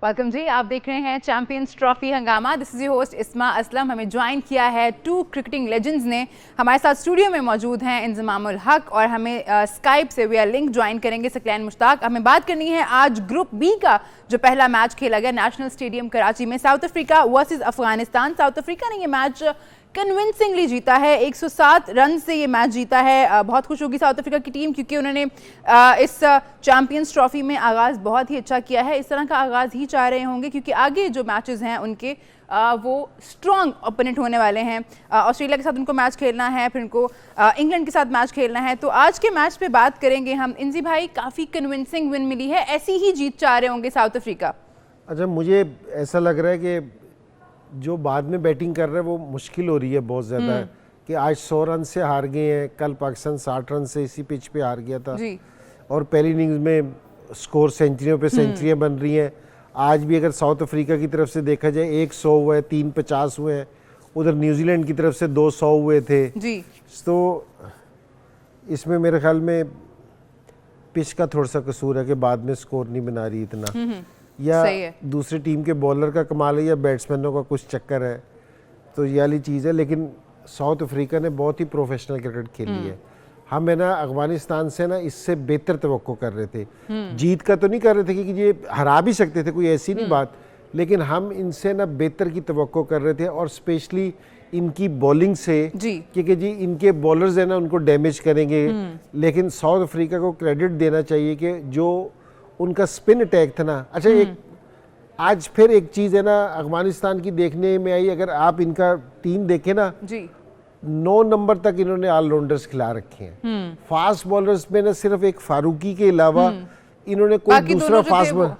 Welcome जी, आप देख रहे हैं चैंपियंस ट्रॉफी हंगामा। दिस इज योर होस्ट इस्मा असलम। हमें ज्वाइन किया है टू क्रिकेटिंग लेजेंड्स ने। हमारे साथ स्टूडियो में मौजूद हैं इंजमामुल हक और हमें स्काइप से वी आर लिंक ज्वाइन करेंगे सकलैन मुश्ताक। हमें बात करनी है आज ग्रुप बी का जो पहला मैच खेला गया नेशनल स्टेडियम कराची में, south Africa versus Afghanistan. South Africa ने ये मैच कन्विंसिंगली जीता है, 107 रन से ये मैच जीता है। बहुत खुश होगी साउथ अफ्रीका की टीम क्योंकि उन्होंने इस चैंपियंस ट्रॉफी में आगाज़ बहुत ही अच्छा किया है। इस तरह का आगाज़ ही चाह रहे होंगे क्योंकि आगे जो मैचेस हैं उनके वो स्ट्रॉन्ग ओपोनेंट होने वाले हैं। ऑस्ट्रेलिया के साथ उनको मैच खेलना है, फिर उनको इंग्लैंड के साथ मैच खेलना है। तो आज के मैच पे बात करेंगे हम। इंजी भाई, काफ़ी कन्विंसिंग विन मिली है, ऐसी ही जीत चाह रहे होंगे साउथ अफ्रीका? अच्छा, मुझे ऐसा लग रहा है कि जो बाद में बैटिंग कर रहे हैं वो मुश्किल हो रही है बहुत ज़्यादा, कि आज 100 रन से हार गए हैं, कल पाकिस्तान 60 रन से इसी पिच पे हार गया था जी। और पहली इनिंग्स में स्कोर सेंचुरियों पे सेंचुरियाँ बन रही हैं। आज भी अगर साउथ अफ्रीका की तरफ से देखा जाए 100 हुए, 3 50 हुए हैं, उधर न्यूजीलैंड की तरफ से 200 हुए थे जी। तो इसमें मेरे ख्याल में पिच का थोड़ा सा कसूर है कि बाद में स्कोर नहीं बना रही इतना, या दूसरी टीम के बॉलर का कमाल है या बैट्समैनों का कुछ चक्कर है, तो ये वाली चीज़ है। लेकिन साउथ अफ्रीका ने बहुत ही प्रोफेशनल क्रिकेट खेली है। हम है ना अफगानिस्तान से ना इससे बेहतर तवक्को कर रहे थे, जीत का तो नहीं कर रहे थे कि ये हरा भी सकते थे, कोई ऐसी नहीं बात, लेकिन हम इनसे ना बेहतर की तवक्को कर रहे थे और स्पेशली इनकी बॉलिंग से, क्योंकि जी इनके बॉलर्स है ना उनको डैमेज करेंगे। लेकिन साउथ अफ्रीका को क्रेडिट देना चाहिए कि जो उनका स्पिन अटैक था ना, अच्छा एक आज फिर एक चीज़ है ना अफगानिस्तान की देखने में आई, अगर आप इनका टीम देखें ना जी, 9 नंबर तक इन्होंने ऑलराउंडर्स खिला रखे हैं। फास्ट बॉलर्स में ना सिर्फ एक फारूकी के अलावा इन्होंने कोई दूसरा फास्ट बॉलर,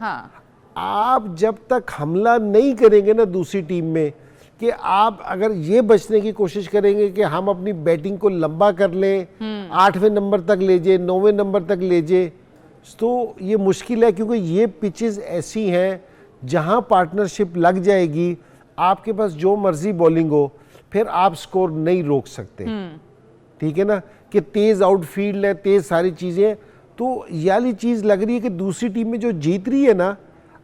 आप जब तक हमला नहीं करेंगे ना दूसरी टीम में, कि आप अगर ये बचने की कोशिश करेंगे कि हम अपनी बैटिंग को लंबा कर लें, 8वें नंबर तक ले जाए, 9वें नंबर तक ले जाए, तो ये मुश्किल है। क्योंकि ये पिचेस ऐसी हैं जहां पार्टनरशिप लग जाएगी, आपके पास जो मर्जी बॉलिंग हो, फिर आप स्कोर नहीं रोक सकते। ठीक है ना, कि तेज आउटफील्ड है, तेज सारी चीजें, तो ये वाली चीज लग रही है कि दूसरी टीम में जो जीत रही है ना,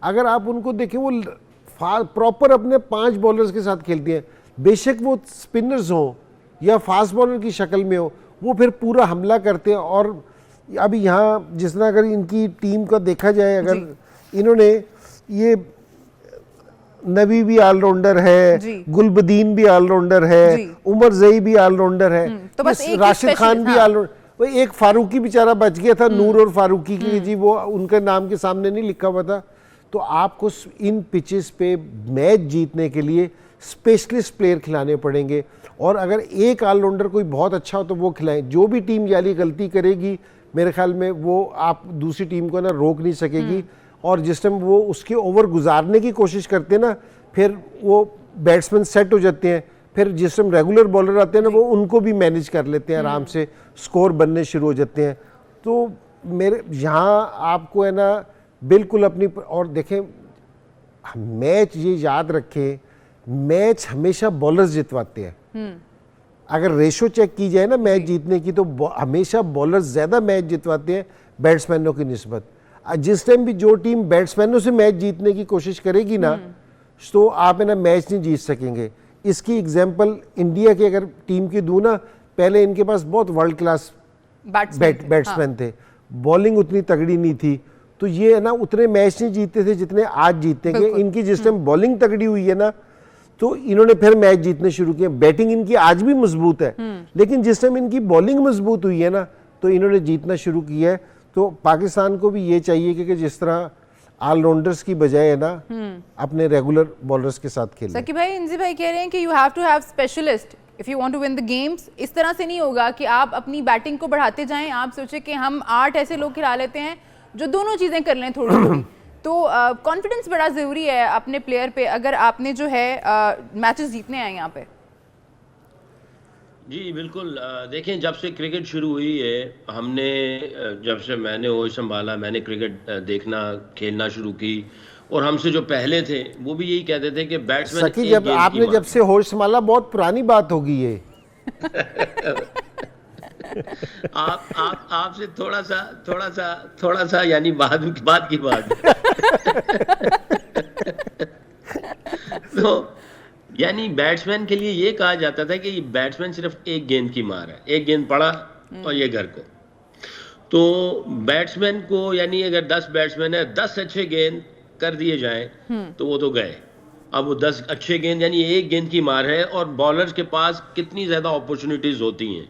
अगर आप उनको देखें वो प्रॉपर अपने 5 बॉलर्स के साथ खेलती हैं, बेशक वो स्पिनर्स हो या फास्ट बॉलर की शक्ल में हो, वो फिर पूरा हमला करते हैं। और अभी यहाँ जिस तरह अगर इनकी टीम का देखा जाए, अगर इन्होंने ये नबी भी ऑलराउंडर है, गुलबदीन भी ऑलराउंडर है, उमर जई भी ऑलराउंडर है, तो बस राशिद खान भी ऑलराउंडर, एक फारूकी बेचारा बच गया था, नूर और फारूकी की जी, वो उनके नाम के सामने नहीं लिखा हुआ था। तो आपको इन पिचेस पे मैच जीतने के लिए स्पेशलिस्ट प्लेयर खिलाने पड़ेंगे, और अगर एक ऑलराउंडर कोई बहुत अच्छा हो तो वो खिलाएं। जो भी टीम याली गलती करेगी मेरे ख्याल में वो आप दूसरी टीम को ना रोक नहीं सकेगी, और जिस टाइम वो उसके ओवर गुजारने की कोशिश करते हैं ना, फिर वो बैट्समैन सेट हो जाते हैं, फिर जिस टाइम रेगुलर बॉलर आते हैं ना वो उनको भी मैनेज कर लेते हैं, आराम से स्कोर बनने शुरू हो जाते हैं। तो मेरे यहाँ आपको है ना बिल्कुल अपनी, और देखें मैच ये याद रखें, मैच हमेशा बॉलर्स जितवाते हैं। अगर रेशो चेक की जाए ना मैच जीतने की, तो हमेशा बॉलर्स ज़्यादा मैच जितवाते हैं बैट्समैनों की निस्बत। जिस टाइम भी जो टीम बैट्समैनों से मैच जीतने की कोशिश करेगी ना, तो आप है ना मैच नहीं जीत सकेंगे। इसकी एग्जांपल इंडिया की अगर टीम की दूँ ना, पहले इनके पास बहुत वर्ल्ड क्लास बैट्समैन थे, बॉलिंग उतनी तगड़ी नहीं थी, तो ये है ना उतने मैच नहीं जीतते थे जितने आज जीतेंगे। इनकी जिस टाइम बॉलिंग तगड़ी हुई है ना, तो इन्होंने फिर मैच जीतने शुरू किए। बैटिंग इनकी आज भी मजबूत है, लेकिन जिस टाइम इनकी बॉलिंग मजबूत हुई है ना, तो इन्होंने जीतना शुरू किया है। तो पाकिस्तान को भी ये चाहिए कि जिस तरह ऑलराउंडर्स की बजाय है ना अपने रेगुलर बॉलर्स के साथ खेलें। सकी भाई, इंजी भाई कह रहे हैं कि you have to have specialist if you want to win the games. इस तरह से नहीं होगा कि आप अपनी बैटिंग को बढ़ाते जाएं, आप सोचे कि हम 8 ऐसे लोग खिला लेते हैं जो दोनों चीजें कर लें थोड़ी थोड़ी। तो कॉन्फिडेंस बड़ा जरूरी है अपने प्लेयर पे, अगर आपने जो है मैचेस जीतने हैं यहाँ पे। जी बिल्कुल। देखें, जब से क्रिकेट शुरू हुई है, हमने जब से मैंने होश संभाला, मैंने क्रिकेट देखना खेलना शुरू की, और हमसे जो पहले थे वो भी यही कहते थे कि बैट्समैन सकी, जब आपने जब से होश संभाला बहुत पुरानी बात होगी ये। आपसे थोड़ा सा यानी बाद की बात तो यानी बैट्समैन के लिए ये कहा जाता था कि बैट्समैन सिर्फ एक गेंद की मार है, एक गेंद पड़ा और ये घर को। तो बैट्समैन को यानी अगर 10 बैट्समैन है, 10 अच्छे गेंद कर दिए जाएं तो वो तो गए। अब वो 10 अच्छे गेंद यानी एक गेंद की मार है, और बॉलर्स के पास कितनी ज़्यादा अपॉर्चुनिटीज़ होती हैं,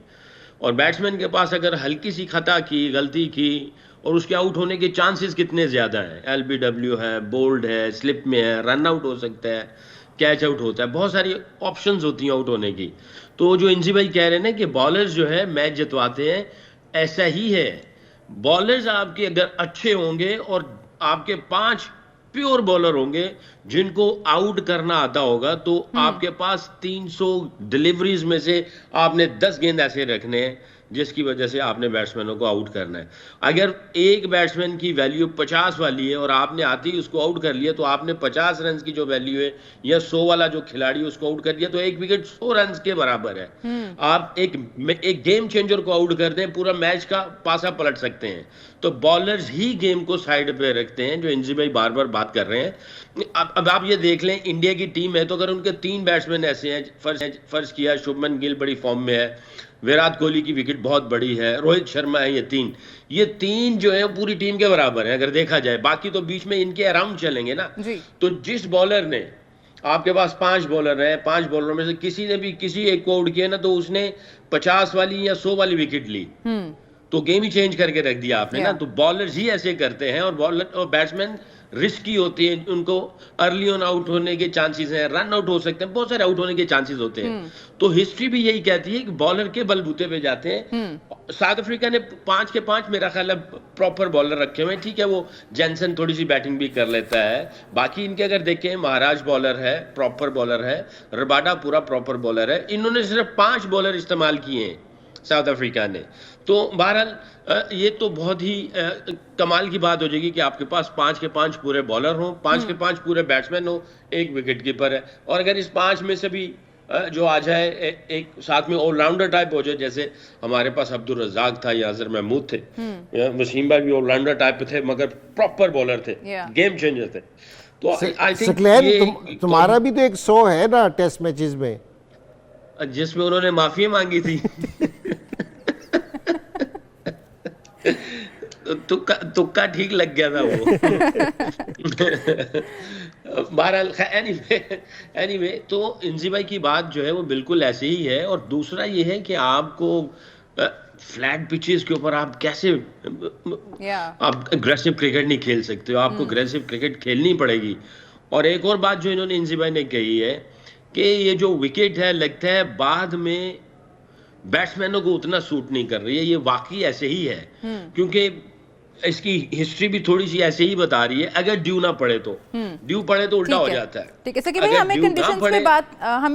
और बैट्समैन के पास अगर हल्की सी खता की, गलती की, और उसके आउट होने के चांसेस कितने ज़्यादा हैं। LBW है, बोल्ड है, स्लिप में है, रन आउट हो सकता है, कैच आउट होता है, बहुत सारी ऑप्शंस होती हैं आउट होने की। तो जो इंजी भाई कह रहे हैं ना कि बॉलर्स जो है मैच जितवाते हैं, ऐसा ही है। बॉलर्स आपके अगर अच्छे होंगे और आपके 5 प्योर बॉलर होंगे जिनको आउट करना आता होगा, तो आपके पास 300 डिलीवरीज में से आपने 10 गेंद ऐसे रखने हैं जिसकी वजह से आपने बैट्समैनों को आउट करना है। अगर एक बैट्समैन की वैल्यू 50 वाली है और आपने आते ही उसको आउट कर लिया, तो आपने 50 रन की जो वैल्यू है या 100 वाला जो खिलाड़ी उसको आउट कर दिया, तो एक विकेट 100 रन के बराबर है। आप एक गेम चेंजर को आउट कर दें, पूरा मैच का पासा पलट सकते हैं। तो बॉलर्स ही गेम को साइड पे रखते हैं, जो इंजी भाई बार बार बात कर रहे हैं। अब आप ये देख लें, इंडिया की टीम है तो अगर उनके 3 बैट्समैन ऐसे हैं, फर्ज किया शुभमन गिल बड़ी फॉर्म में है, विराट कोहली की विकेट बहुत बड़ी है, रोहित शर्मा है, ये तीन जो है पूरी टीम के बराबर है अगर देखा जाए। बाकी तो बीच में इनके अराउंड चलेंगे ना। तो जिस बॉलर ने, आपके पास 5 बॉलर हैं, 5 बॉलरों में से किसी ने भी किसी एक को आउट किया ना, तो उसने 50 वाली या 100 वाली विकेट ली, तो गेम ही चेंज करके रख दिया आपने ना। तो बॉलर्स ही ऐसे करते हैं, और बैट्समैन रिस्की होती है, उनको अर्ली ऑन आउट होने के चांसेस हैं, रन आउट हो सकते हैं, बहुत सारे आउट होने के चांसेस होते हैं। तो हिस्ट्री भी यही कहती है कि बॉलर के बलबूते पे जाते हैं। साउथ अफ्रीका ने 5 के 5 मेरा ख्याल है प्रॉपर बॉलर रखे हुए हैं। ठीक है, वो जेनसन थोड़ी सी बैटिंग भी कर लेता है, बाकी इनके अगर देखें, महाराज बॉलर है, प्रॉपर बॉलर है, रबाडा पूरा प्रॉपर बॉलर है। इन्होंने सिर्फ 5 बॉलर इस्तेमाल किए हैं साउथ अफ्रीका ने। तो बहरहाल ये तो बहुत ही कमाल की बात हो जाएगी कि आपके पास 5 के 5 पूरे बॉलर हों, 5 के 5 पूरे बैट्समैन हो, एक विकेट कीपर है, और अगर इस 5 में से भी जो आ जाए एक साथ में ऑलराउंडर टाइप हो जाए, जैसे हमारे पास अब्दुल रज़ाक था या अजहर महमूद थे, वसीम भाई भी ऑलराउंडर टाइप थे मगर प्रॉपर बॉलर थे, गेम चेंजर थे। तो आई थिंक तुम्हारा भी तो एक 100 है ना टेस्ट मैचेस में, जिसमें उन्होंने माफी मांगी थी। तुक्का ठीक लग गया था वो। बहरहाल एनीवे तो इंजी भाई की बात जो है वो बिल्कुल ऐसे ही है। और दूसरा ये है कि आपको फ्लैट पिचेस के ऊपर आप कैसे आप अग्रेसिव क्रिकेट नहीं खेल सकते हो, आपको अग्रेसिव क्रिकेट खेलनी पड़ेगी। और एक और बात जो इन्होंने इंजी भाई ने कही है कि ये जो विकेट है, लगता है बाद में बैट्समैनों को उतना सूट नहीं कर रही है। ये वाकई ऐसे ही है, क्योंकि इसकी हिस्ट्री भी थोड़ी सी ऐसे ही बता रही है। अगर ड्यू ना पड़े तो उल्टा हो जाता है। ठीक है, भाई हमें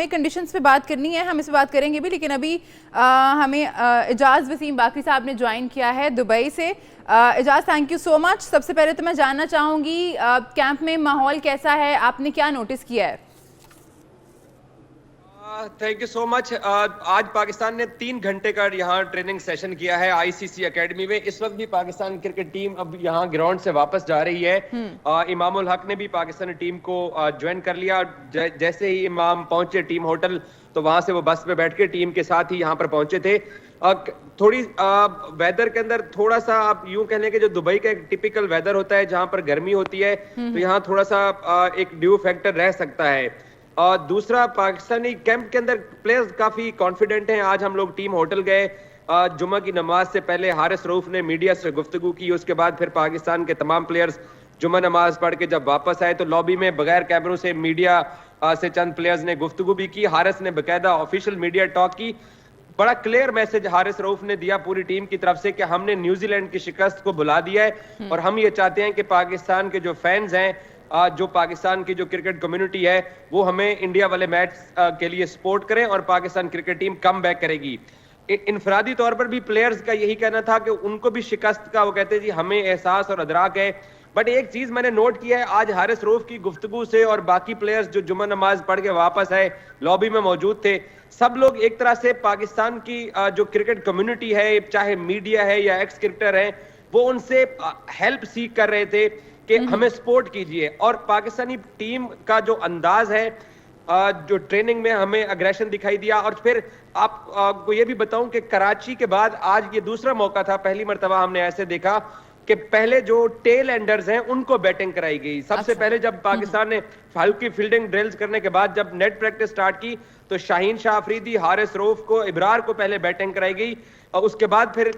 कंडीशंस पे बात करनी है, हम इस पे बात करेंगे भी, लेकिन अभी हमें एजाज वसीम बाकरी साहब ने ज्वाइन किया है दुबई से। Ejaz, thank you so much. सबसे पहले तो मैं जानना चाहूंगी कैंप में माहौल कैसा है, आपने क्या नोटिस किया है? Thank you so much. आज पाकिस्तान ने 3 घंटे का यहाँ ट्रेनिंग सेशन किया है आईसीसी एकेडमी में। इस वक्त भी पाकिस्तान क्रिकेट टीम अब यहाँ ग्राउंड से वापस जा रही है। इमामुल हक ने भी पाकिस्तानी टीम को ज्वाइन कर लिया। जैसे ही इमाम पहुंचे टीम होटल, तो वहां से वो बस पे बैठ के टीम के साथ ही यहाँ पर पहुंचे थे। थोड़ी वेदर के अंदर थोड़ा सा आप यूं कह लें कि जो दुबई का एक टिपिकल वेदर होता है जहां पर गर्मी होती है, तो यहाँ थोड़ा सा एक ड्यू फैक्टर रह सकता है। और दूसरा, पाकिस्तानी कैंप के अंदर प्लेयर्स काफी कॉन्फिडेंट हैं। आज हम लोग टीम होटल गए, जुम्मा की नमाज से पहले हारिस रऊफ ने मीडिया से गुफ्तगू की। उसके बाद फिर पाकिस्तान के तमाम प्लेयर्स जुम्मा नमाज पढ़ के जब वापस आए तो लॉबी में बगैर कैमरों से मीडिया से चंद प्लेयर्स ने गुफ्तगू भी की। हारिस ने बकायदा ऑफिशियल मीडिया टॉक की। बड़ा क्लियर मैसेज हारिस रऊफ ने दिया पूरी टीम की तरफ से कि हमने न्यूजीलैंड की शिकस्त को भुला दिया है, और हम ये चाहते हैं कि पाकिस्तान के जो फैंस हैं, जो पाकिस्तान की जो क्रिकेट कम्युनिटी है, वो हमें इंडिया वाले मैच के लिए सपोर्ट करें और Pakistan cricket team come back करेगी। इनफरादी तौर पर भी प्लेयर्स का यही कहना था कि उनको भी शिकस्त का, वो कहते जी हमें एहसास और अदराक है। बट एक चीज मैंने नोट किया है आज हारिस रऊफ की गुफ्तगू से, और बाकी प्लेयर्स जो जुम्मा नमाज पढ़ के वापस आए, लॉबी में मौजूद थे, सब लोग एक तरह से पाकिस्तान की जो क्रिकेट कम्युनिटी है, चाहे मीडिया है या एक्स क्रिकेटर है, वो उनसे हेल्प सीख कर रहे थे कि हमें सपोर्ट कीजिए। और पाकिस्तानी टीम का जो अंदाज है, जो ट्रेनिंग में हमें अग्रेशन दिखाई दिया। और फिर आपको ये भी बताऊं कि कराची के बाद आज ये दूसरा मौका था, पहली मर्तबा हमने ऐसे देखा कि पहले जो टेल एंडर्स हैं उनको बैटिंग कराई गई। सबसे पहले जब पाकिस्तान ने हल्की फील्डिंग ड्रिल्स करने के बाद जब नेट प्रैक्टिस स्टार्ट की तो शाहीन शाह अफरीदी, हारिस रऊफ को, इब्रार को पहले बैटिंग कराई गई और उसके बाद फिर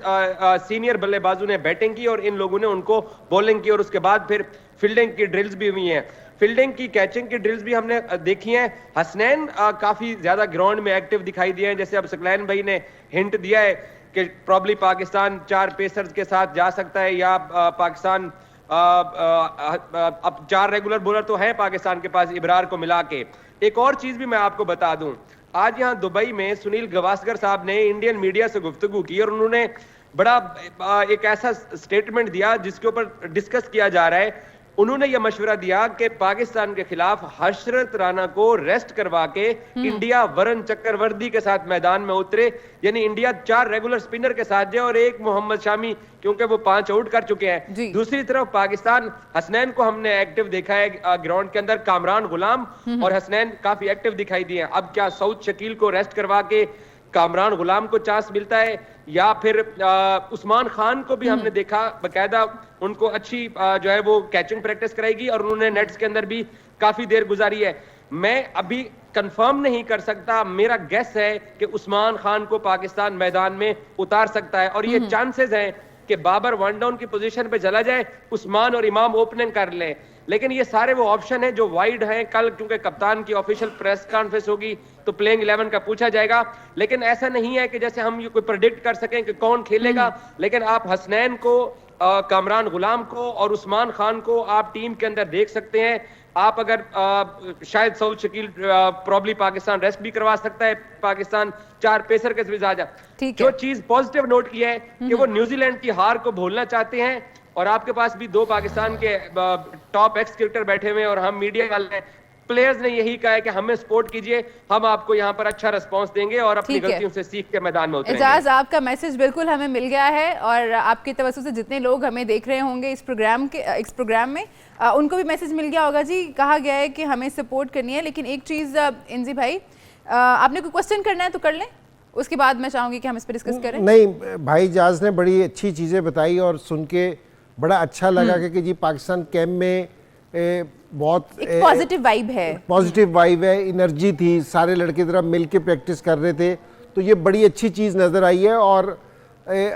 सीनियर बल्लेबाजों ने बैटिंग की और इन लोगों ने उनको बॉलिंग की और उसके बाद फिर फील्डिंग की ड्रिल्स भी हुई हैं। फील्डिंग की, कैचिंग की ड्रिल्स भी हमने देखी हैं। हसनैन काफी ज्यादा ग्राउंड में एक्टिव दिखाई दिए हैं। जैसे अब सकलैन भाई ने हिंट दिया है कि प्रॉब्ली पाकिस्तान 4 पेसर्स के साथ जा सकता है या पाकिस्तान अब 4 रेगुलर बॉलर तो है पाकिस्तान के पास इब्रार को मिला के। एक और चीज भी मैं आपको बता दूं, आज यहां दुबई में सुनील गावस्कर साहब ने इंडियन मीडिया से गुफ्तगू की और उन्होंने बड़ा एक ऐसा स्टेटमेंट दिया जिसके ऊपर डिस्कस किया जा रहा है। उन्होंने यह मशवरा दिया कि पाकिस्तान के खिलाफ हशरत राना को रेस्ट करवा के इंडिया वरुण चक्रवर्ती के साथ मैदान में उतरे, यानी इंडिया 4 रेगुलर स्पिनर के साथ जाए और एक मोहम्मद शामी, क्योंकि वो 5 आउट कर चुके हैं। दूसरी तरफ पाकिस्तान, हसनैन को हमने एक्टिव देखा है ग्राउंड के अंदर, कामरान गुलाम और हसनैन काफी एक्टिव दिखाई दिए हैं। अब क्या सऊद शकील को रेस्ट करवा के कामरान गुलाम को चांस मिलता है या फिर उस्मान खान को भी हमने देखा बकायदा उनको अच्छी जो है वो कैचिंग प्रैक्टिस कराएगी और उन्होंने नेट्स के अंदर भी काफी देर गुजारी है। मैं अभी कंफर्म नहीं कर सकता, मेरा गेस है कि उस्मान खान को पाकिस्तान मैदान में उतार सकता है और ये चांसेस हैं कि बाबर वन डाउन की पोजीशन पे चला जाए, उस्मान और इमाम ओपनिंग कर लें। लेकिन ये सारे वो ऑप्शन हैं जो वाइड हैं। कल क्योंकि कप्तान की ऑफिशियल प्रेस कॉन्फ्रेंस होगी तो प्लेइंग 11 का पूछा जाएगा, लेकिन ऐसा नहीं है कि जैसे हम ये कोई प्रेडिक्ट कर सकें कि कौन खेलेगा। लेकिन आप हसनैन को, कामरान गुलाम को और उस्मान खान को आप टीम के अंदर देख सकते हैं। आप अगर शायद सऊद शकील प्रॉब्ली पाकिस्तान रेस्ट भी करवा सकता है, पाकिस्तान 4 पेसर के साथ। जो चीज पॉजिटिव नोट की है कि वो न्यूजीलैंड की हार को भूलना चाहते हैं और आपके पास भी 2 पाकिस्तान के टॉप एक्स क्रिकेटर बैठे हुए हैं और हम मीडिया वाले हैं। प्लेयर्स ने यही कहा है कि हमें सपोर्ट कीजिए, हम आपको यहाँ पर अच्छा रिस्पांस देंगे और अपनी गलतियों से सीख के मैदान में उतरेंगे। एजाज, आपका मैसेज बिल्कुल हमें मिल गया है और आपकी तवज्जो से जितने लोग हमें देख रहे होंगे इस प्रोग्राम में उनको भी मैसेज मिल गया होगा। जी, कहा गया है कि हमें सपोर्ट करनी है, लेकिन एक चीज़ इंजी भाई, आपने कोई क्वेश्चन करना है तो कर लें, उसके बाद मैं चाहूँगी कि हम इस पर डिस्कस करें। नहीं, भाई जाज ने बड़ी अच्छी चीज़ें बताई और सुन के बड़ा अच्छा लगा कि जी पाकिस्तान कैंप में बहुत पॉजिटिव वाइब है, एनर्जी थी, सारे लड़के जरा मिल के प्रैक्टिस कर रहे थे, तो ये बड़ी अच्छी चीज़ नज़र आई है। और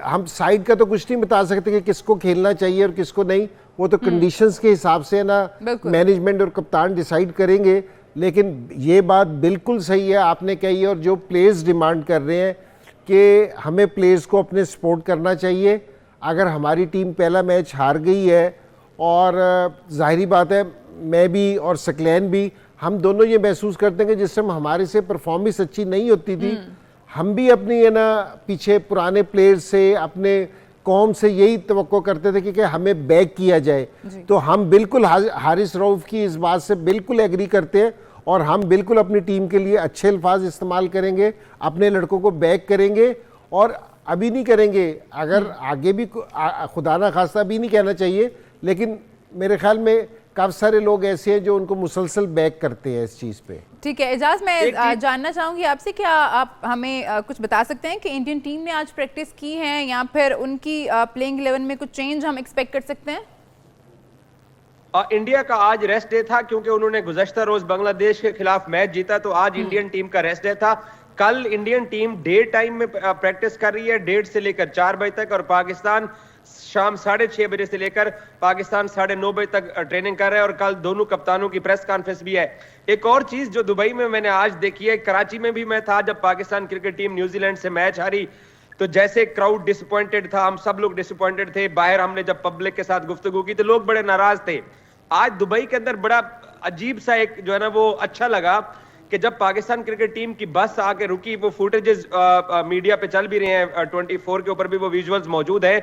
हम साइड का तो कुछ नहीं बता सकते कि किसको खेलना चाहिए और किसको नहीं, वो तो कंडीशंस के हिसाब से ना मैनेजमेंट और कप्तान डिसाइड करेंगे। लेकिन ये बात बिल्कुल सही है आपने कही, और जो प्लेयर्स डिमांड कर रहे हैं कि हमें प्लेयर्स को अपने सपोर्ट करना चाहिए। अगर हमारी टीम पहला मैच हार गई है, और जाहिर बात है मैं भी और सकलैन भी, हम दोनों ये महसूस करते हैं कि जिस समय हमारे से परफॉर्मेंस अच्छी नहीं होती थी, हम भी अपनी है ना पीछे पुराने प्लेयर्स से, अपने कौम से यही तवक्को करते थे कि हमें बैक किया जाए। तो हम बिल्कुल हारिस रऊफ की इस बात से बिल्कुल एग्री करते हैं और हम बिल्कुल अपनी टीम के लिए अच्छे अल्फाज इस्तेमाल करेंगे, अपने लड़कों को बैक करेंगे और अभी नहीं करेंगे, अगर आगे भी खुदा ना खास्ता अभी नहीं कहना चाहिए, लेकिन मेरे ख्याल में काफ़ी सारे लोग ऐसे हैं जो उनको मुसलसल बैक करते हैं इस चीज़ पे। ठीक है एजाज, मैं जानना चाहूँगी आपसे, क्या आप हमें कुछ बता सकते हैं कि इंडियन टीम ने आज प्रैक्टिस की है या फिर उनकी प्लेइंग 11 में कुछ चेंज हम एक्सपेक्ट कर सकते हैं? इंडिया का आज रेस्ट डे था क्योंकि उन्होंने गुज़श्ता रोज बांग्लादेश के खिलाफ मैच जीता, तो आज इंडियन टीम का रेस्ट डे था। कल इंडियन टीम डे टाइम में प्रैक्टिस कर रही है 1:30 से लेकर 4 बजे तक, और पाकिस्तान शाम 6:30 बजे से लेकर पाकिस्तान 9:30 बजे तक ट्रेनिंग कर रहा है। और कल दोनों कप्तानों की प्रेस कॉन्फ्रेंस भी है। एक और चीज जो दुबई में मैंने आज देखी है, कराची में भी मैं था जब पाकिस्तान क्रिकेट टीम न्यूजीलैंड से मैच हारी, तो जैसे क्राउड डिसअपॉइंटेड था, हम सब लोग डिसअपॉइंटेड थे। बाहर हमने जब पब्लिक के साथ गुफ्तगू की तो लोग बड़े नाराज थे। आज दुबई के अंदर बड़ा अजीब सा एक जो है ना वो अच्छा लगा कि जब पाकिस्तान क्रिकेट टीम की बस आके रुकी, वो फुटेजेस मीडिया पे चल भी रहे हैं, 24 के ऊपर भी वो विजुअल्स मौजूद है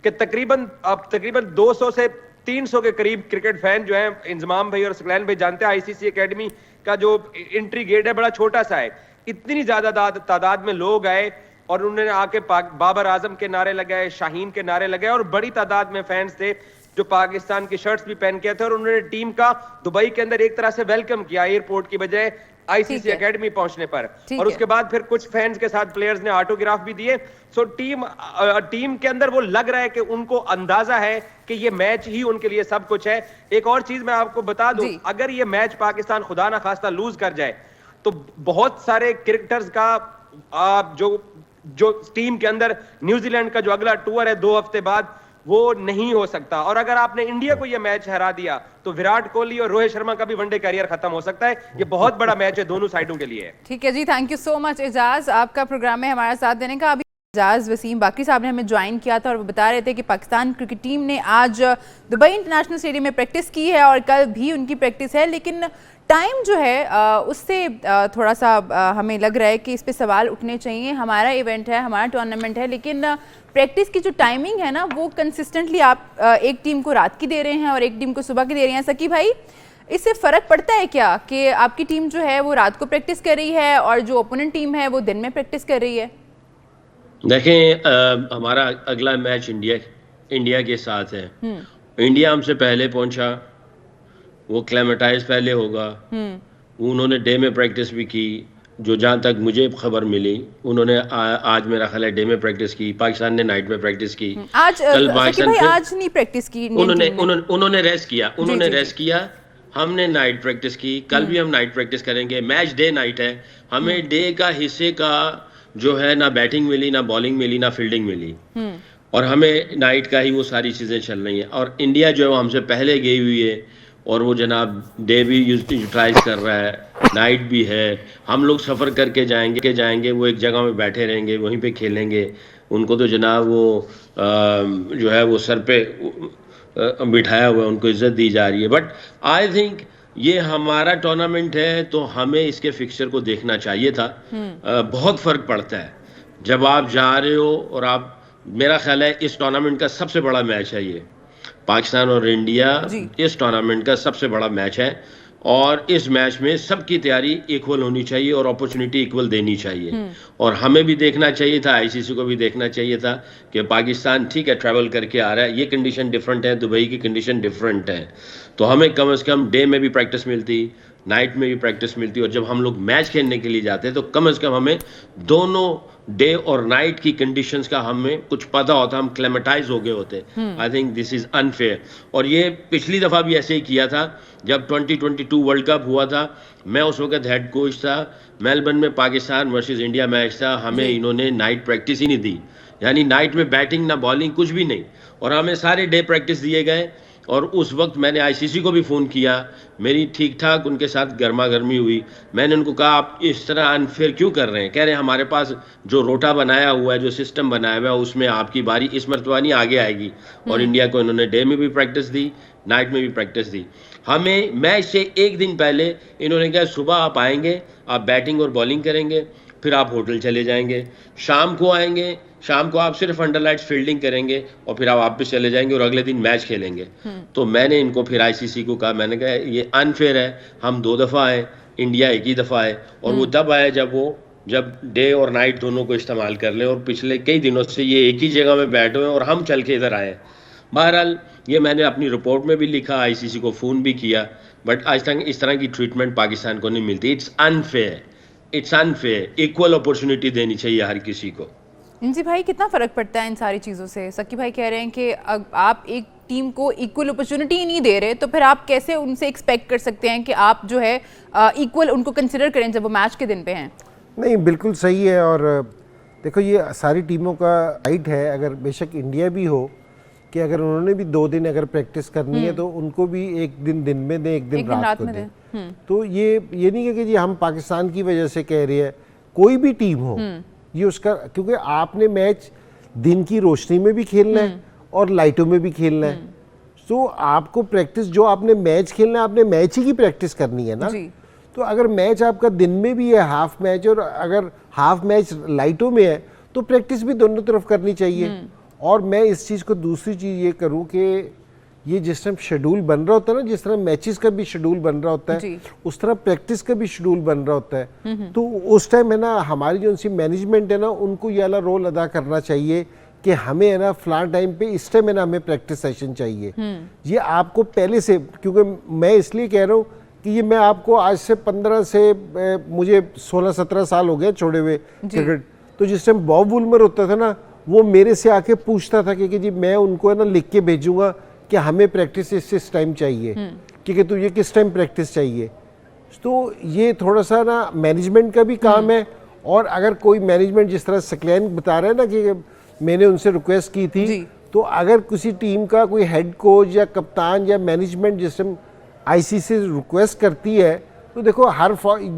कि तकरीबन 200 से 300 के करीब क्रिकेट फैन जो हैं, इंजमाम भाई और सकलैन भाई जानते हैं आईसीसी एकेडमी का जो एंट्री गेट है बड़ा छोटा सा है, इतनी ज्यादा तादाद में लोग आए और उन्होंने आके बाबर आजम के नारे लगाए, शाहीन के नारे लगाए और बड़ी तादाद में फैंस थे। जो पाकिस्तान की शर्ट्स भी पहन के थे, और उन्होंने टीम का दुबई के अंदर एक तरह से वेलकम किया एयरपोर्ट की बजाय आईसीसी एकेडमी पहुंचने पर। और उसके बाद फिर कुछ फैंस के साथ प्लेयर्स ने ऑटोग्राफ भी दिए। सो टीम के अंदर वो लग रहा है कि उनको अंदाजा है कि ये मैच ही उनके लिए सब कुछ है। एक और चीज मैं आपको बता दूं, अगर ये मैच पाकिस्तान खुदा ना खास्ता लूज कर जाए तो बहुत सारे क्रिकेटर्स का जो टीम के अंदर न्यूजीलैंड का जो अगला टूर है 2 हफ्ते बाद, वो नहीं हो सकता। और अगर आपने इंडिया को यह मैच हरा दिया तो विराट कोहली और रोहित शर्मा का भी वनडे करियर खत्म हो सकता है। ये बहुत बड़ा मैच है दोनों साइडों के लिए। ठीक है जी, thank you so much Ejaz, आपका प्रोग्राम में हमारा साथ देने का। अभी एजाज वसीम बाकी साहब ने हमें ज्वाइन किया था और वो बता रहे थे कि पाकिस्तान क्रिकेट टीम ने आज दुबई इंटरनेशनल स्टेडियम में प्रैक्टिस की है और कल भी उनकी प्रैक्टिस है, लेकिन टाइम जो है उससे थोड़ा सा हमें लग रहा है कि इस पे सवाल उठने चाहिए। हमारा इवेंट है, हमारा टूर्नामेंट है, लेकिन प्रैक्टिस की जो टाइमिंग है ना वो कंसिस्टेंटली आप एक टीम को रात की दे रहे हैं और एक टीम को सुबह की दे रहे हैं। सकी भाई, इससे फ़र्क पड़ता है क्या कि आपकी टीम जो है वो रात को प्रैक्टिस कर रही है और जो ओपोनेंट टीम है वो दिन में प्रैक्टिस कर रही है? देखें, हमारा अगला मैच इंडिया के साथ है। इंडिया हमसे पहले पहुंचा, वो क्लेमेटाइज पहले होगा। उन्होंने डे में प्रैक्टिस भी की, जो जहाँ तक मुझे खबर मिली उन्होंने आज मेरा ख्याल है डे में प्रैक्टिस की, पाकिस्तान ने नाइट में प्रैक्टिस की। आज कल पाकिस्तान आज नहीं प्रैक्टिस की, उन्होंने रेस्ट किया, रेस्ट किया। हमने नाइट प्रैक्टिस की, कल भी हम नाइट प्रैक्टिस करेंगे। मैच डे नाइट है, हमें डे का हिस्से का जो है ना बैटिंग मिली, ना बॉलिंग मिली, ना फील्डिंग मिली, और हमें नाइट का ही वो सारी चीज़ें चल रही हैं। और इंडिया जो है वो हमसे पहले गई हुई है और वो जनाब डे भी यूटिलाइज कर रहा है, नाइट भी है। हम लोग सफ़र करके जाएंगे, वो एक जगह में बैठे रहेंगे, वहीं पे खेलेंगे। उनको तो जनाब वो जो है वो सर पे बिठाया हुआ है, उनको इज्जत दी जा रही है। बट आई थिंक ये हमारा टूर्नामेंट है तो हमें इसके फिक्सचर को देखना चाहिए था। बहुत फ़र्क पड़ता है जब आप जा रहे हो और आप, मेरा ख्याल है इस टूर्नामेंट का सबसे बड़ा मैच है ये, पाकिस्तान और इंडिया इस टूर्नामेंट का सबसे बड़ा मैच है। और इस मैच में सबकी तैयारी इक्वल होनी चाहिए और अपॉर्चुनिटी इक्वल देनी चाहिए। और हमें भी देखना चाहिए था, आईसीसी को भी देखना चाहिए था कि पाकिस्तान ठीक है ट्रैवल करके आ रहा है, ये कंडीशन डिफरेंट है, दुबई की कंडीशन डिफरेंट है, तो हमें कम से कम डे में भी प्रैक्टिस मिलती, नाइट में भी प्रैक्टिस मिलती। और जब हम लोग मैच खेलने के लिए जाते हैं तो कम से कम हमें दोनों डे और नाइट की कंडीशंस का हमें कुछ पता होता, हम क्लेमेटाइज हो गए होते। I think this is unfair. और ये पिछली दफ़ा भी ऐसे ही किया था जब 2022 वर्ल्ड कप हुआ था। मैं उस वक्त हेड कोच था, मेलबर्न में पाकिस्तान वर्सेस इंडिया मैच था, हमें इन्होंने नाइट प्रैक्टिस ही नहीं दी, यानी नाइट में बैटिंग ना बॉलिंग कुछ भी नहीं, और हमें सारे डे प्रैक्टिस दिए गए। और उस वक्त मैंने आईसीसी को भी फ़ोन किया, मेरी ठीक ठाक उनके साथ गर्मा गर्मी हुई। मैंने उनको कहा आप इस तरह अनफेयर क्यों कर रहे हैं? कह रहे हैं हमारे पास जो रोटा बनाया हुआ है, जो सिस्टम बनाया हुआ है, उसमें आपकी बारी इस मरतबा नहीं आगे आएगी। और इंडिया को इन्होंने डे में भी प्रैक्टिस दी, नाइट में भी प्रैक्टिस दी। हमें मैच से एक दिन पहले इन्होंने कहा सुबह आप आएंगे, आप बैटिंग और बॉलिंग करेंगे, फिर आप होटल चले जाएंगे, शाम को आएंगे, शाम को आप सिर्फ अंडरलाइट्स फील्डिंग करेंगे और फिर आप वापस चले जाएंगे और अगले दिन मैच खेलेंगे। तो मैंने इनको फिर आईसीसी को कहा, मैंने कहा ये अनफेयर है, हम 2 दफ़ा आए, इंडिया एक ही दफ़ा आए, और वो तब आए जब डे और नाइट दोनों को इस्तेमाल कर लें। और पिछले कई दिनों से ये एक ही जगह में बैठे हुए और हम चल के इधर आए। बहरहाल ये मैंने अपनी रिपोर्ट में भी लिखा, आईसीसी को फ़ोन भी किया, बट आज तक इस तरह की ट्रीटमेंट पाकिस्तान को नहीं मिलती। It's unfair. इक्वल अपॉर्चुनिटी देनी चाहिए हर किसी को। जी भाई, कितना फ़र्क पड़ता है इन सारी चीज़ों से? सकी भाई कह रहे हैं कि आप एक टीम को इक्वल अपॉर्चुनिटी ही नहीं दे रहे, तो फिर आप कैसे उनसे एक्सपेक्ट कर सकते हैं कि आप जो है इक्वल उनको कंसिडर करें जब वो मैच के दिन पे हैं? नहीं, बिल्कुल सही है। और देखो ये सारी टीमों का राइट है, अगर बेशक इंडिया भी हो, कि अगर उन्होंने भी 2 दिन अगर प्रैक्टिस करनी है तो उनको भी एक दिन दिन में दें, एक दिन रात को दें। तो ये नहीं है कि जी हम पाकिस्तान की वजह से कह रही है, कोई भी टीम हो ये उसका, क्योंकि आपने मैच दिन की रोशनी में भी खेलना है और लाइटों में भी खेलना है। तो आपको प्रैक्टिस, जो आपने मैच खेलना है, आपने मैच ही की प्रैक्टिस करनी है ना। तो अगर मैच आपका दिन में भी है हाफ मैच, और अगर हाफ मैच लाइटों में है, तो प्रैक्टिस भी दोनों तरफ करनी चाहिए। और मैं इस चीज़ को, दूसरी चीज़ ये करूँ कि ये जिस तरह शेड्यूल बन रहा होता है ना, जिस तरह मैचेस का भी शेड्यूल बन रहा होता है, उस तरह प्रैक्टिस का भी शेड्यूल बन रहा होता है। तो उस टाइम है ना, हमारी जो उनकी मैनेजमेंट है ना, उनको ये वाला रोल अदा करना चाहिए कि हमें है ना फलां टाइम पे इस टाइम है ना हमें प्रैक्टिस सेशन चाहिए। ये आपको पहले से, क्योंकि मैं इसलिए कह रहा हूँ कि ये मैं आपको आज से 15 से मुझे 16-17 साल हो गए छोड़े हुए क्रिकेट। तो जिस टाइम बॉब वुलमर होता था ना, वो मेरे से आके पूछता था कि जी मैं उनको है ना लिख के भेजूंगा कि हमें प्रैक्टिस इस टाइम चाहिए, क्योंकि तुझे किस टाइम प्रैक्टिस चाहिए। तो ये थोड़ा सा ना मैनेजमेंट का भी काम है। और अगर कोई मैनेजमेंट, जिस तरह सकलैन बता रहे हैं ना कि मैंने उनसे रिक्वेस्ट की थी, तो अगर किसी टीम का कोई हेड कोच या कप्तान या मैनेजमेंट जिस टाइम आईसीसी रिक्वेस्ट करती है, तो देखो हर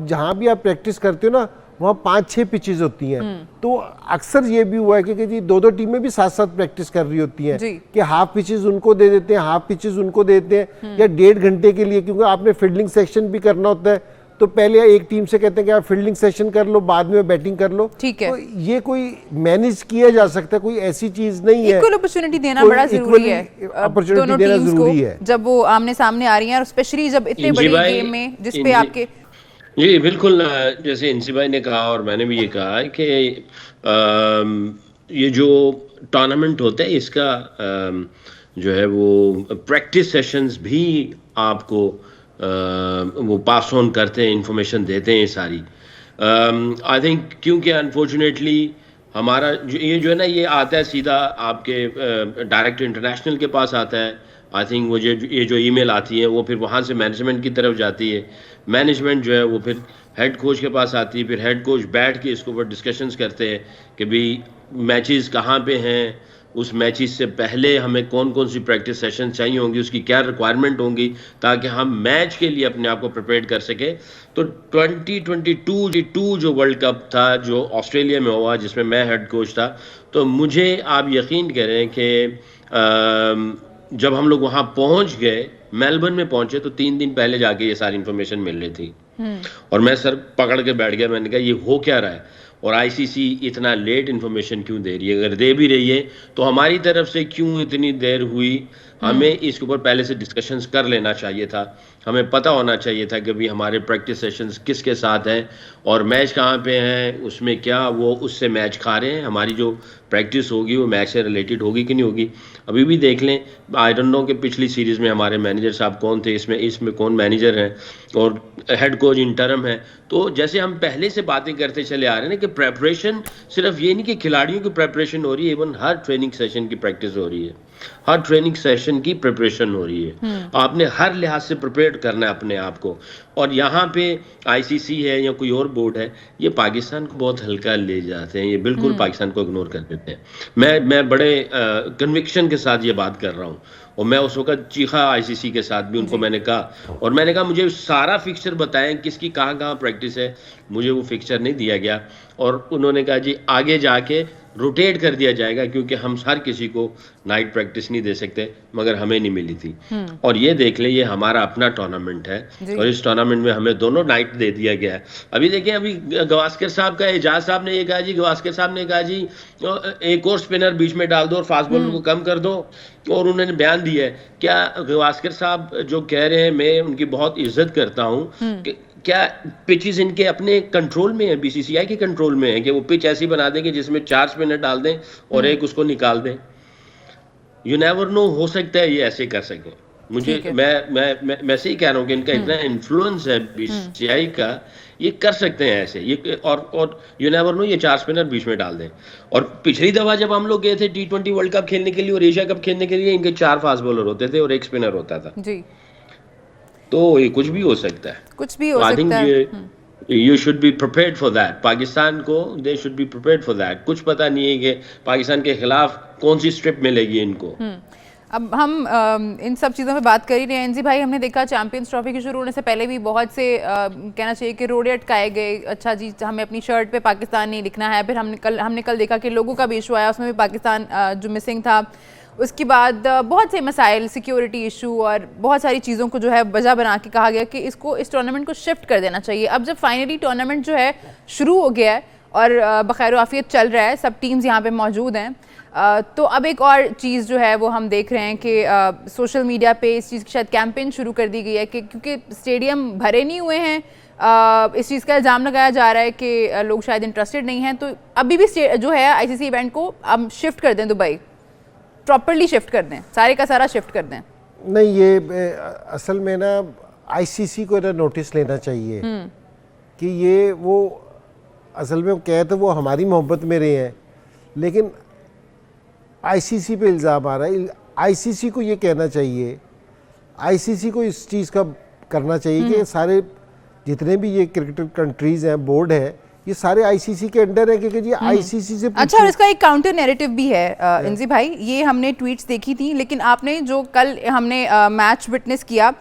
जहाँ भी आप प्रैक्टिस करते हो ना, वहाँ 5-6 पिचेस होती हैं। तो अक्सर ये भी हुआ है कि जी 2-2 टीमें भी साथ साथ प्रैक्टिस कर रही होती हैं कि हाफ पिचेस उनको दे देते हैं, हाफ पिचेस उनको देते हैं, या 1.5 घंटे के लिए, क्योंकि आपने फील्डिंग सेक्शन भी करना होता है। तो पहले एक टीम से कहते हैं कि आप फील्डिंग सेशन कर लो, बाद में बैटिंग कर लो। ठीक है। तो ये कोई मैनेज किया जा सकता है, कोई ऐसी चीज नहीं है। इक्वल अपॉर्चुनिटी देना बड़ा जरूरी है, अपॉर्चुनिटी देना जरूरी है जब वो आमने सामने आ रही हैं, और स्पेशली जब इतने बड़े गेम में जिसपे आपके। जी बिल्कुल, जैसे इंसी भाई ने कहा और मैंने भी ये कहा है कि ये जो टूर्नामेंट होता है, इसका जो है वो प्रैक्टिस सेशंस भी आपको वो पास ऑन करते हैं, इंफॉर्मेशन देते हैं ये सारी। आई थिंक क्योंकि अनफॉर्चुनेटली हमारा ये जो है ना, ये आता है सीधा आपके डायरेक्ट इंटरनेशनल के पास आता है। आई थिंक वो ये जो ईमेल आती है वो फिर वहाँ से मैनेजमेंट की तरफ जाती है। मैनेजमेंट जो है वो फिर हेड कोच के पास आती है, फिर हेड कोच बैठ के इसके ऊपर डिस्कशंस करते हैं कि भाई मैचेस कहाँ पे हैं, उस मैचेस से पहले हमें कौन कौन सी प्रैक्टिस सेशन चाहिए होंगी, उसकी क्या रिक्वायरमेंट होंगी, ताकि हम मैच के लिए अपने आप को प्रिपेयर कर सके। तो 2022 जो वर्ल्ड कप था जो ऑस्ट्रेलिया में हुआ, जिसमें मैं हेड कोच था, तो मुझे आप यकीन करें कि जब हम लोग वहाँ पहुँच गए, मेलबर्न में पहुँचे, तो 3 दिन पहले जाके ये सारी इन्फॉर्मेशन मिल रही थी। और मैं सर पकड़ के बैठ गया, मैंने कहा ये हो क्या रहा है, और आईसीसी इतना लेट इन्फॉर्मेशन क्यों दे रही है? अगर दे भी रही है तो हमारी तरफ से क्यों इतनी देर हुई? हमें इसके ऊपर पहले से डिस्कशंस कर लेना चाहिए था। हमें पता होना चाहिए था कि भाई हमारे प्रैक्टिस सेशंस किसके साथ हैं और मैच कहाँ पे हैं, उसमें क्या वो उससे मैच खा रहे हैं, हमारी जो प्रैक्टिस होगी वो मैच से रिलेटेड होगी कि नहीं होगी। अभी भी देख लें, आई डोंट नो कि पिछली सीरीज़ में हमारे मैनेजर साहब कौन थे, इसमें कौन मैनेजर हैं और हेड कोच इंटरम है। तो जैसे हम पहले से बातें करते चले आ रहे हैं ना कि प्रेपरेशन सिर्फ ये नहीं कि खिलाड़ियों की प्रेपरेशन हो रही है, इवन हर ट्रेनिंग सेशन की प्रैक्टिस हो रही है, हर ट्रेनिंग सेशन की प्रिपरेशन हो रही है। आपने हर लिहाज से प्रिपेयर करना है अपने आप को। और यहाँ पे आईसीसी है या कोई और बोर्ड है, ये पाकिस्तान को बहुत हल्का ले जाते हैं, ये बिल्कुल पाकिस्तान को इग्नोर कर देते हैं। मैं बड़े कन्विक्शन के साथ ये बात कर रहा हूँ, और मैं उस वक्त चीखा आईसीसी के साथ भी, उनको मैंने कहा, और मैंने कहा मुझे सारा फिक्सचर बताएं किसकी कहाँ कहाँ प्रैक्टिस है। मुझे वो फिक्सचर नहीं दिया गया, और उन्होंने कहा जी आगे जाके रोटेट कर दिया जाएगा, क्योंकि हम हर किसी को नाइट प्रैक्टिस नहीं दे सकते, मगर हमें नहीं मिली थी। और ये देख ले, ये हमारा अपना टूर्नामेंट है, और इस टूर्नामेंट में हमें दोनों नाइट दे दिया गया है। अभी देखिए, अभी गवास्कर साहब का, एजाज साहब ने ये कहा जी, गवास्कर साहब ने कहा जी एक और स्पिनर बीच में डाल दो और फास्ट बॉलर को कम कर दो, और उन्होंने बयान दिया है। क्या गवास्कर साहब जो कह रहे हैं, मैं उनकी बहुत इज्जत करता हूँ, क्या पिचेस इनके अपने कंट्रोल में है, बीसीसीआई के कंट्रोल में है कि वो पिच ऐसी बना दें कि जिसमें 4 स्पिनर डाल दें और एक उसको निकाल दें? यू नेवर नो, हो सकता है ये ऐसे कर सकें। मुझे मैं सही कह रहा हूँ कि इनका इतना इन्फ्लुएंस है बीसीसीआई का, ये कर सकते हैं ऐसे, ये और यू नेवर नो, ये 4 स्पिनर बीच में डाल दें। और पिछली दफा जब हम लोग गए थे T20 वर्ल्ड कप खेलने के लिए और एशिया कप खेलने के लिए, इनके 4 फास्ट बॉलर होते थे और 1 स्पिनर होता था जी। तो ये कुछ भी हो सकता है, कुछ भी हो सकता है। You should be prepared for that. Pakistan को they should be prepared for that. कुछ पता नहीं है कि पाकिस्तान के खिलाफ कौन सी स्ट्रिप मिलेगी इनको। अब हम इन सब चीज़ों पे बात कर ही रहे हैं। एनजी भाई, हमने देखा चैंपियंस ट्रॉफी के शुरू होने से पहले भी बहुत से कहना चाहिए कि रोड़े अटकाए गए। अच्छा जी, हमें अपनी शर्ट पे पाकिस्तान नहीं लिखना है। फिर हमने कल देखा कि लोगों का भी इशू आया, उसमें भी पाकिस्तान जो मिसिंग था। उसके बाद बहुत से मसाइल, सिक्योरिटी इशू और बहुत सारी चीज़ों को जो है वजह बना के कहा गया कि इस टूर्नामेंट को शिफ्ट कर देना चाहिए। अब जब फाइनली टूर्नामेंट जो है शुरू हो गया है और बखैर आफियत चल रहा है, सब टीम्स यहाँ पे मौजूद हैं, तो अब एक और चीज़ जो है वो हम देख रहे हैं कि सोशल मीडिया पे इस चीज़ की शायद कैंपेन शुरू कर दी गई है कि क्योंकि स्टेडियम भरे नहीं हुए हैं, इस चीज़ का इल्ज़ाम लगाया जा रहा है कि लोग शायद इंटरेस्टेड नहीं हैं, तो अभी भी जो है आईसीसी इवेंट को अब शिफ्ट कर दें, दुबई प्रॉपरली शिफ्ट कर दें, सारे का सारा शिफ्ट कर दें। नहीं, ये असल में ना आईसीसी को ना नोटिस लेना चाहिए कि ये वो असल में कहे तो वो हमारी मोहब्बत में रहे हैं, लेकिन आईसीसी पे इल्ज़ाम आ रहा है। आईसीसी को ये कहना चाहिए, आईसीसी को इस चीज़ का करना चाहिए कि सारे जितने भी ये क्रिकेट कंट्रीज़ हैं, बोर्ड है, ये सारे आईसीसी के अंडर है, क्योंकि ये आईसीसी से अच्छा, और इसका एक काउंटर नैरेटिव भी है इंजी भाई, ये हमने ट्वीट्स देखी थी, लेकिन आपने जो कल हमने मैच विटनेस किया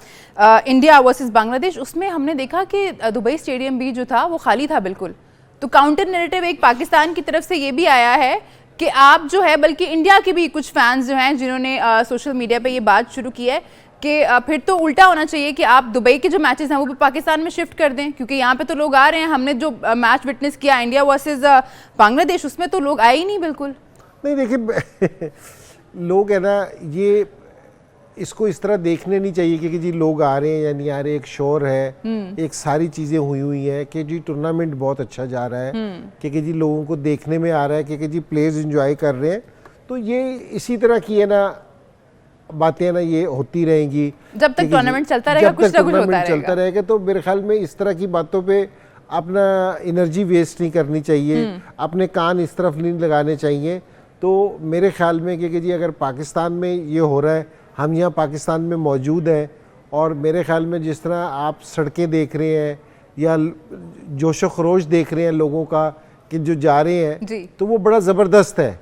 इंडिया वर्सेस बांग्लादेश, उसमें हमने देखा कि दुबई स्टेडियम भी जो था वो खाली था बिल्कुल। तो काउंटर नैरेटिव एक पाकिस्तान की तरफ से ये भी आया है कि आप जो है, बल्कि इंडिया के भी कुछ फैंस जो हैं जिन्होंने सोशल मीडिया पे ये बात शुरू की है कि फिर तो उल्टा होना चाहिए कि आप दुबई के जो मैचेस हैं वो भी पाकिस्तान में शिफ्ट कर दें, क्योंकि यहाँ पे तो लोग आ रहे हैं। हमने जो मैच विटनेस किया इंडिया वर्सेस बांग्लादेश, उसमें तो लोग आए ही नहीं बिल्कुल। नहीं, देखिए लोग है ना, ये इसको इस तरह देखने नहीं चाहिए कि जी लोग आ रहे हैं या नहीं आ रहे। एक शोर है, एक सारी चीज़ें हुई है कि जी टूर्नामेंट बहुत अच्छा जा रहा है, कि जी लोगों को देखने में आ रहा है कि जी प्लेयर्स एंजॉय कर रहे हैं। तो ये इसी तरह की है ना बातें ना, ये होती रहेंगी जब तक टूर्नामेंट चलता रहेगा, कुछ ना कुछ होता चलता रहेगा। तो मेरे ख्याल में इस तरह की बातों पे अपना एनर्जी वेस्ट नहीं करनी चाहिए, अपने कान इस तरफ नहीं लगाने चाहिए। तो मेरे ख्याल में कि जी अगर पाकिस्तान में ये हो रहा है, हम यहाँ पाकिस्तान में मौजूद हैं, और मेरे ख्याल में जिस तरह आप सड़कें देख रहे हैं या जोशो खरोश देख रहे हैं लोगों का कि जो जा रहे हैं, तो वो बड़ा ज़बरदस्त है,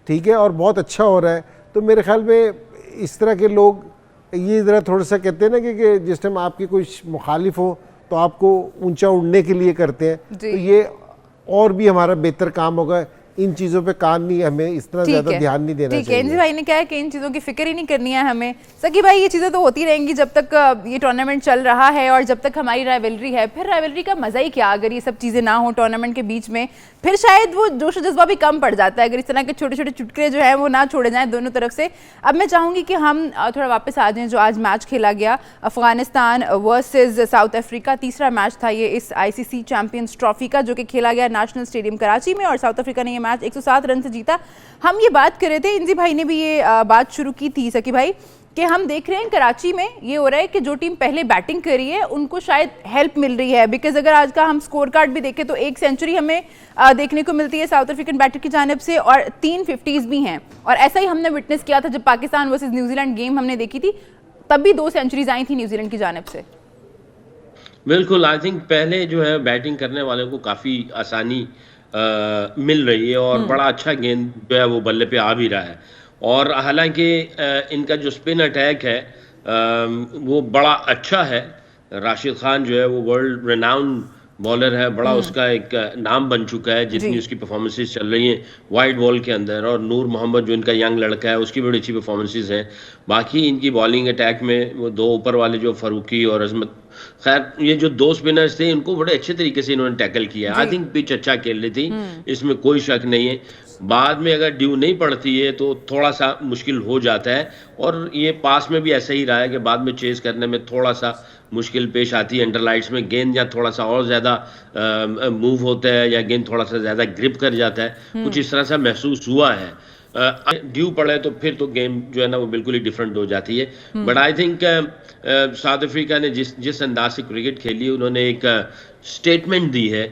ठीक है, और बहुत अच्छा हो रहा है। तो मेरे ख्याल में इस तरह के लोग ये ज़रा थोड़ा सा कहते हैं ना कि जिस टाइम आपकी कोई मुखालिफ हो तो आपको ऊंचा उड़ने के लिए करते हैं, तो ये और भी हमारा बेहतर काम होगा। इन चीज़ों पे कान नहीं, हमें इस तरह ज़्यादा ध्यान नहीं देना चाहिए। ठीक है, भाई ने क्या है कि इन चीज़ों की फिक्र ही नहीं करनी है हमें। सकी भाई, ये चीज़ें तो होती रहेंगी जब तक ये टूर्नामेंट चल रहा है और जब तक हमारी राइवलरी है। फिर राइवलरी का मज़ा ही क्या अगर ये सब चीज़ें ना हो टूर्नामेंट के बीच में, फिर शायद वो जोश जज्बा भी कम पड़ जाता है अगर इस तरह के छोटे छोटे चुटकुले जो हैं वो ना छोड़े जाएँ दोनों तरफ से। अब मैं चाहूँगी कि हम थोड़ा वापस आ जाएँ जो आज मैच खेला गया, अफगानिस्तान वर्सेज साउथ अफ्रीका। तीसरा मैच था ये इस आईसीसी चैंपियंस ट्रॉफी का, जो कि खेला गया नेशनल स्टेडियम कराची में, और साउथ अफ्रीका ने ये मैच 107 रन से जीता। हम ये बात कर रहे थे, इंजी भाई ने भी ये बात शुरू की थी सकी भाई, कि हम देख रहे हैं कराची में ये हो रहा है कि जो टीम पहले बैटिंग कर रही है उनको शायद हेल्प मिल रही है, बिकॉज अगर आज का हम स्कोर कार्ड भी देखें तो 1 सेंचुरी हमें देखने को मिलती है साउथ अफ्रीकन बैटर की जानिब से, और 3 50s भी हैं। और ऐसा ही हमने विटनेस किया था जब पाकिस्तान वर्सेस न्यूजीलैंड गेम हमने देखी थी, तब भी 2 सेंचुरीज आई थी न्यूजीलैंड की जानिब से। बिल्कुल, आई थिंक पहले जो है बैटिंग करने वाले को काफ़ी आसानी मिल रही है, और बड़ा अच्छा गेंद जो है वो बल्ले पे आ भी रहा है। और हालांकि इनका जो स्पिन अटैक है वो बड़ा अच्छा है। राशिद खान जो है वो वर्ल्ड रेनाउंड बॉलर है, बड़ा उसका एक नाम बन चुका है जितनी उसकी परफॉर्मेंसेस चल रही हैं वाइड बॉल के अंदर। और नूर मोहम्मद जो इनका यंग लड़का है उसकी बड़ी अच्छी परफॉर्मेंसेस हैं। बाकी इनकी बॉलिंग अटैक में वो 2 ऊपर वाले जो फरूकी और अजमत, खैर ये जो 2 स्पिनर्स थे इनको बड़े अच्छे तरीके से इन्होंने टैकल किया। आई थिंक पिच अच्छा खेल रही थी, इसमें कोई शक नहीं है। बाद में अगर ड्यू नहीं पड़ती है तो थोड़ा सा मुश्किल हो जाता है, और ये पास में भी ऐसा ही रहा है कि बाद में चेस करने में थोड़ा सा मुश्किल पेश आती है। अंडरलाइट्स में गेंद या थोड़ा सा और ज़्यादा मूव होता है या गेंद थोड़ा सा ज़्यादा ग्रिप कर जाता है, कुछ इस तरह सा महसूस हुआ है। ड्यू पड़े तो फिर तो गेम जो है ना वो बिल्कुल ही डिफरेंट हो जाती है। But I think south Africa ने जिस अंदाज से क्रिकेट खेली, उन्होंने एक स्टेटमेंट दी है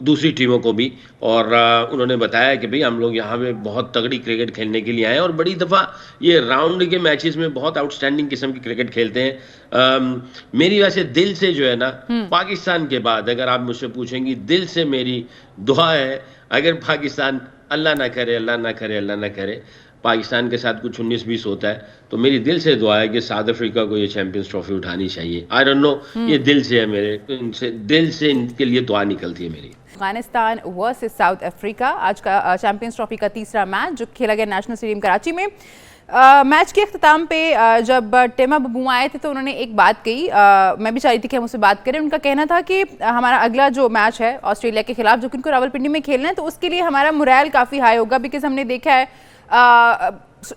दूसरी टीमों को भी, और उन्होंने बताया कि भाई हम लोग यहाँ पे बहुत तगड़ी क्रिकेट खेलने के लिए आए हैं, और बड़ी दफ़ा ये राउंड के मैचेस में बहुत आउटस्टैंडिंग किस्म की क्रिकेट खेलते हैं। मेरी वैसे दिल से जो है ना पाकिस्तान के बाद अगर आप मुझसे पूछेंगी, दिल से मेरी दुआ है अगर पाकिस्तान अल्लाह ना करे पाकिस्तान के साथ कुछ 19-20 होता है, तो मेरी दिल से दुआ है कि साउथ अफ्रीका को ये चैंपियंस ट्रॉफी उठानी चाहिए। आई डोंट नो, ये दिल से है मेरे, दिल से इनके लिए दुआ निकलती है मेरी। अफगानिस्तान वर्सेस साउथ अफ्रीका आज का चैंपियंस ट्रॉफी का तीसरा मैच जो खेला गया नेशनल स्टेडियम कराची में। मैच के अख्ताम पे जब टेमा बबू आए थे तो उन्होंने एक बात कही, मैं भी चाह रही थी कि हम उससे बात करें। उनका कहना था कि हमारा अगला जो मैच है ऑस्ट्रेलिया के खिलाफ, जो कि उनको रावलपिंडी में खेलना है, तो उसके लिए हमारा मोरल काफ़ी हाई होगा, बिकॉज हमने देखा है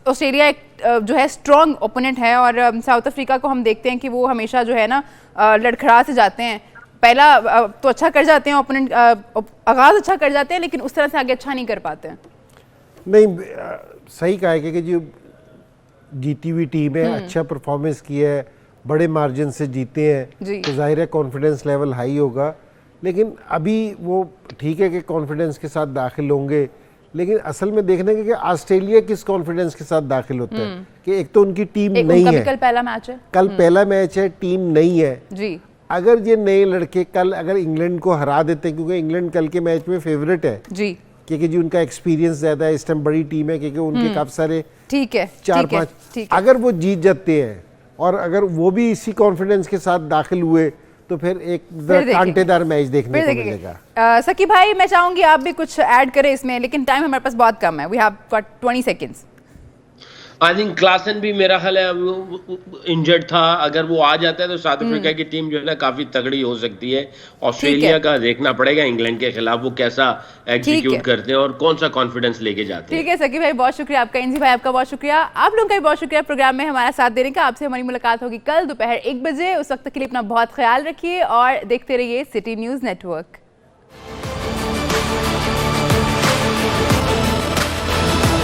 ऑस्ट्रेलिया एक जो है स्ट्रॉन्ग ओपोनेंट है और साउथ अफ्रीका को हम देखते हैं कि वो हमेशा जो है ना लड़खड़ा से जाते हैं। पहला तो अच्छा कर जाते हैं ओपोनेंट, आगाज अच्छा कर जाते हैं, लेकिन उस तरह से आगे अच्छा नहीं कर पाते हैं। नहीं, सही कहा है कि जो जीती हुई टीम है, अच्छा परफॉर्मेंस किया है, बड़े मार्जिन से जीते हैं, तो जाहिर है कॉन्फिडेंस लेवल हाई होगा। लेकिन अभी वो ठीक है कि कॉन्फिडेंस के साथ दाखिल होंगे, लेकिन असल में देखना है कि ऑस्ट्रेलिया किस कॉन्फिडेंस के साथ दाखिल होता है। कि एक तो उनकी टीम नहीं है, कल पहला मैच है, कल पहला मैच है, टीम नहीं है जी। अगर ये नए लड़के कल अगर इंग्लैंड को हरा देते हैं, क्योंकि इंग्लैंड कल के मैच में फेवरेट है जी, क्योंकि जी उनका एक्सपीरियंस ज्यादा है, इस टाइम बड़ी टीम है, क्योंकि उनके काफी सारे ठीक है 4-5, अगर वो जीत जाते हैं और अगर वो भी इसी कॉन्फिडेंस के साथ दाखिल हुए तो फिर एक कांटेदार मैच देखने को मिलेगा। सकी भाई, मैं चाहूंगी आप भी कुछ ऐड करें इसमें, लेकिन टाइम हमारे पास बहुत कम है। We have got 20 seconds. I think Klaasen भी मेरा ख्याल है इंजर्ड था, अगर वो आ जाता है तो साउथ अफ्रीका की टीम जो है ना काफी तगड़ी हो सकती है। ऑस्ट्रेलिया का देखना पड़ेगा इंग्लैंड के खिलाफ वो कैसा एग्जीक्यूट करते हैं और कौन सा कॉन्फिडेंस लेके जाते हैं। ठीक है सकी भाई, बहुत शुक्रिया आपका। इंजी भाई आपका बहुत शुक्रिया, आप लोगों का भी बहुत शुक्रिया प्रोग्राम में हमारा साथ देने का। आपसे हमारी मुलाकात होगी कल दोपहर 1 बजे। उस वक्त के लिए अपना बहुत ख्याल रखिए और देखते रहिए सिटी न्यूज नेटवर्क।